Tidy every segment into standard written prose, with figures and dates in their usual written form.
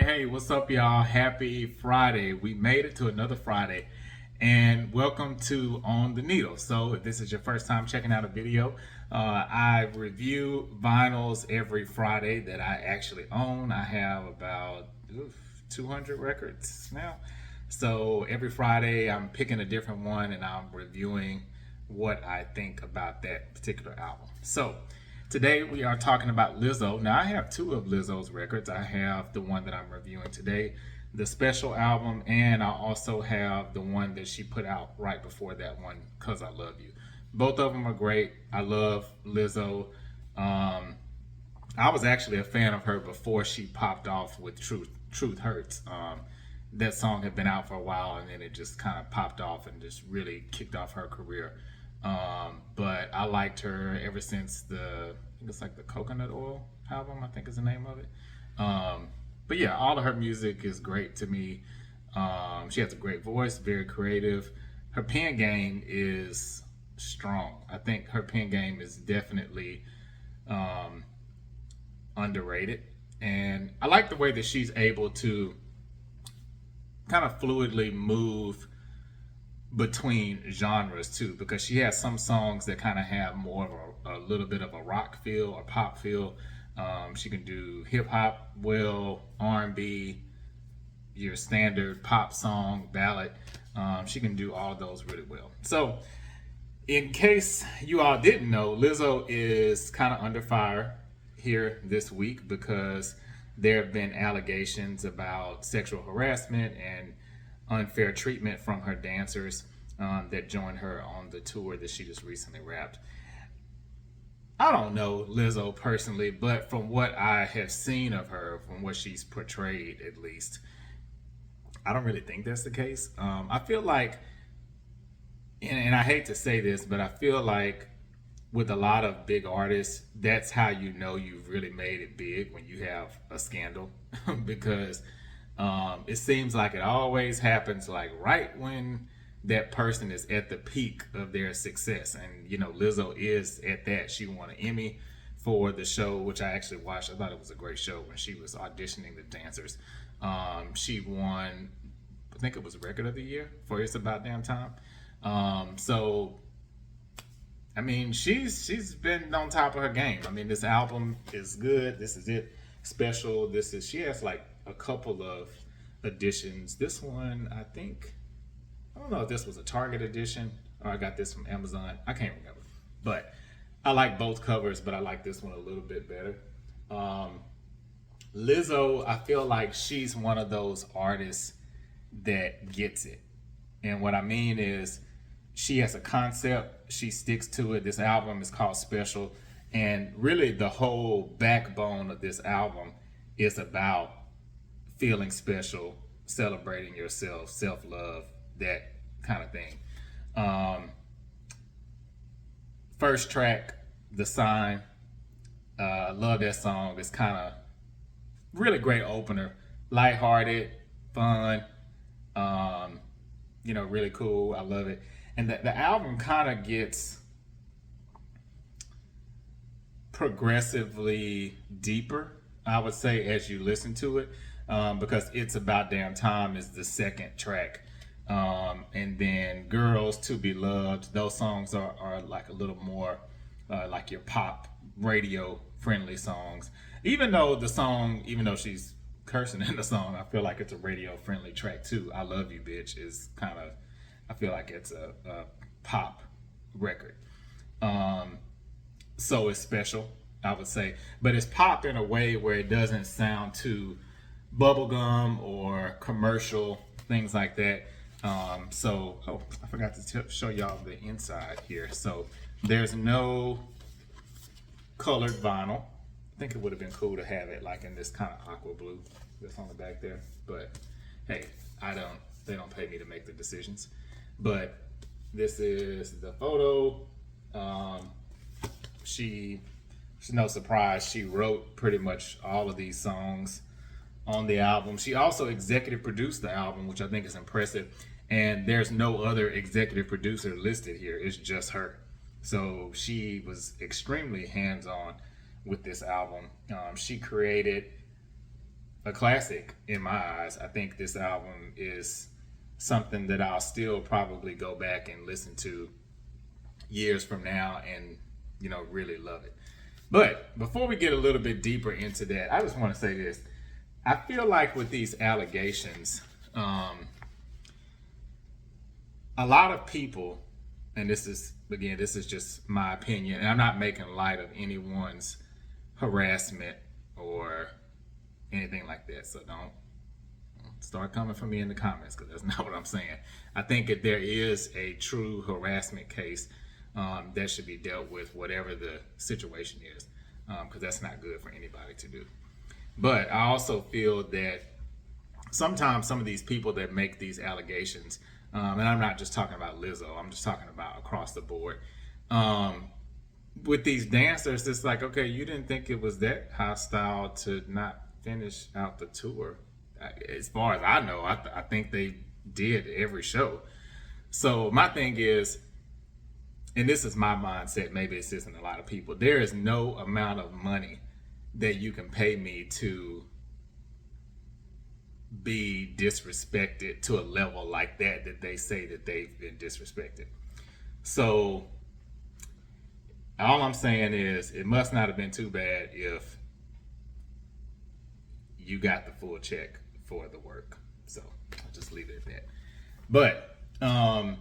Hey, what's up, y'all? Happy Friday. We made it to another Friday, and welcome to On the Needle. So, if this is your first time checking out a video, I review vinyls every Friday that I actually own. I have about 200 records now. So, every Friday, I'm picking a different one and I'm reviewing what I think about that particular album. So, today we are talking about Lizzo. Now I have two of Lizzo's records. I have the one that I'm reviewing today, the special album, and I also have the one that she put out right before that one, Cause I Love You. Both of them are great. I love Lizzo. I was actually a fan of her before she popped off with Truth Hurts. That song had been out for a while, and then it just kind of popped off and just really kicked off her career. But I liked her ever since I think it's like the Coconut Oil album, I think is the name of it. But yeah, all of her music is great to me. She has a great voice, very creative. Her pen game is strong. I think her pen game is definitely um, underrated. And I like the way that she's able to kind of fluidly move between genres too, because she has some songs that kind of have more of a little bit of a rock feel or pop feel. She can do hip hop well, R&B, your standard pop song, ballad. She can do all of those really well. So, in case you all didn't know, Lizzo is kind of under fire here this week because there have been allegations about sexual harassment and unfair treatment from her dancers that joined her on the tour that she just recently wrapped. I don't know Lizzo personally, but from what I have seen of her, from what she's portrayed at least, I don't really think that's the case. I feel like, and I hate to say this, but I feel like with a lot of big artists, that's how you know you've really made it big, when you have a scandal, because it seems like it always happens like right when that person is at the peak of their success. And Lizzo is at that. She won an Emmy for the show, which I actually watched. I thought it was a great show when she was auditioning the dancers. She won, I think it was Record of the Year for It's About Damn Time. So I mean, she's been on top of her game. I mean, this album is good. This is it special. She has like a couple of editions. This one, I don't know if this was a Target edition or I got this from Amazon. I can't remember. But I like both covers, but I like this one a little bit better. Um, Lizzo, I feel like she's one of those artists that gets it. And what I mean is, she has a concept, she sticks to it. This album is called Special, and really the whole backbone of this album is about feeling special, celebrating yourself, self love, that kind of thing. Um, First track, The Sign, I love that song. It's kind of really great opener, lighthearted, fun, um, really cool. I love it. And the album kind of gets progressively deeper, I would say, as you listen to it, because It's About Damn Time is the second track. And then Girls to Be Loved, those songs are like a little more like your pop radio friendly songs. Even though she's cursing in the song, I feel like it's a radio friendly track too. I Love You Bitch is kind of, I feel like it's a pop record. Um, so it's special, I would say. But it's pop in a way where it doesn't sound too bubblegum or commercial, things like that. I forgot to show y'all the inside here. So there's no colored vinyl. I think it would have been cool to have it like in this kind of aqua blue that's on the back there. But hey, they don't pay me to make the decisions. But this is the photo. Um, she's no surprise. She wrote pretty much all of these songs on the album. She also executive produced the album, which I think is impressive. And there's no other executive producer listed here. It's just her. So she was extremely hands-on with this album. She created a classic in my eyes. I think this album is something that I'll still probably go back and listen to years from now and, really love it. But before we get a little bit deeper into that, I just want to say this. I feel like with these allegations, a lot of people, and this is just my opinion, and I'm not making light of anyone's harassment or anything like that, so don't start coming for me in the comments, because that's not what I'm saying. I think if there is a true harassment case, that should be dealt with, whatever the situation is, because that's not good for anybody to do. But I also feel that sometimes some of these people that make these allegations, and I'm not just talking about Lizzo, I'm just talking about across the board, with these dancers, it's like, okay, you didn't think it was that hostile to not finish out the tour. As far as I know, I think they did every show. So my thing is, and this is my mindset, maybe this isn't a lot of people, there is no amount of money that you can pay me to be disrespected to a level like that they say that they've been disrespected. So all I'm saying is, it must not have been too bad if you got the full check for the work. So I'll just leave it at that. But a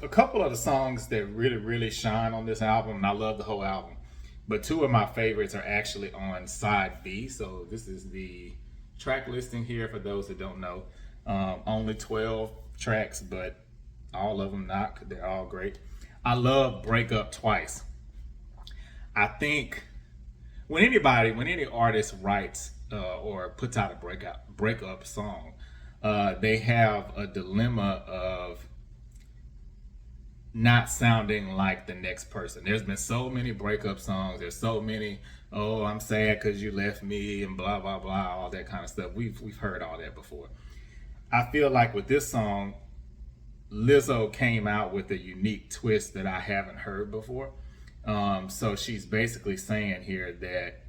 couple of the songs that really shine on this album, and I love the whole album, but two of my favorites are actually on side B. So this is the track listing here for those that don't know. Only 12 tracks, but all of them knock. They're all great. I love Break Up Twice. I think when any artist writes or puts out a breakup song, they have a dilemma of not sounding like the next person. There's been so many breakup songs. There's so many, oh, I'm sad because you left me, and blah blah blah, all that kind of stuff. We've heard all that before. I feel like with this song, Lizzo came out with a unique twist that I haven't heard before. So she's basically saying here that,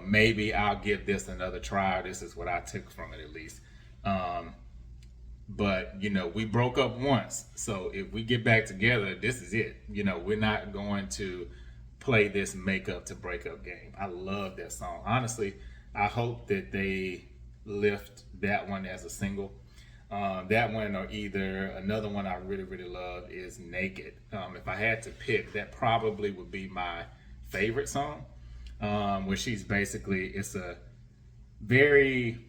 maybe I'll give this another try. This is what I took from it, at least. But, we broke up once. So if we get back together, this is it. We're not going to play this makeup to breakup game. I love that song. Honestly, I hope that they lift that one as a single. That one, or either another one I really love is Naked. If I had to pick, that probably would be my favorite song, where she's basically, it's a very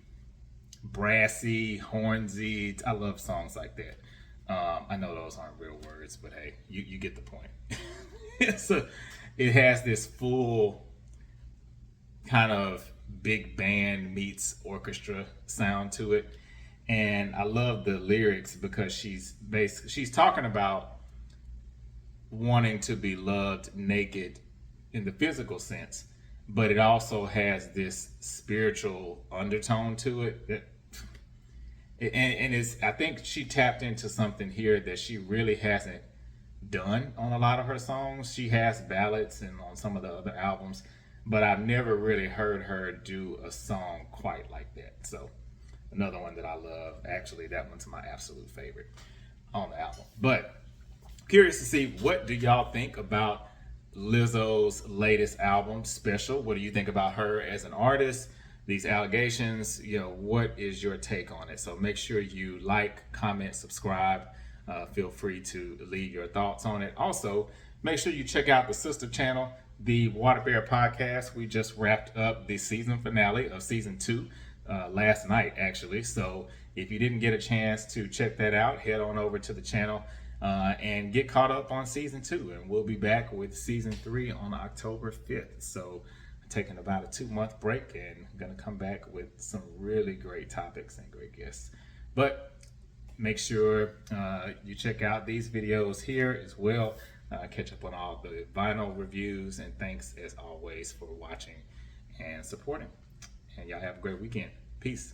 brassy, hornsy, I love songs like that. I know those aren't real words, but hey, you get the point. It has this full kind of big band meets orchestra sound to it. And I love the lyrics because she's talking about wanting to be loved naked in the physical sense, but it also has this spiritual undertone to it. And it's, I think she tapped into something here that she really hasn't done on a lot of her songs. She has ballads and on some of the other albums, but I've never really heard her do a song quite like that. So another one that I love. Actually, that one's my absolute favorite on the album. But curious to see, what do y'all think about Lizzo's latest album, Special? What do you think about her as an artist? These allegations, what is your take on it? So make sure you like, comment, subscribe. Feel free to leave your thoughts on it. Also, make sure you check out the sister channel, the Water Bear Podcast. We just wrapped up the season finale of season 2. Last night, actually. So if you didn't get a chance to check that out, head on over to the channel and get caught up on season 2. And we'll be back with season 3 on October 5th. So I'm taking about a 2-month break and I'm going to come back with some really great topics and great guests. But make sure you check out these videos here as well. Catch up on all the vinyl reviews. And thanks as always for watching and supporting. And y'all have a great weekend. Peace.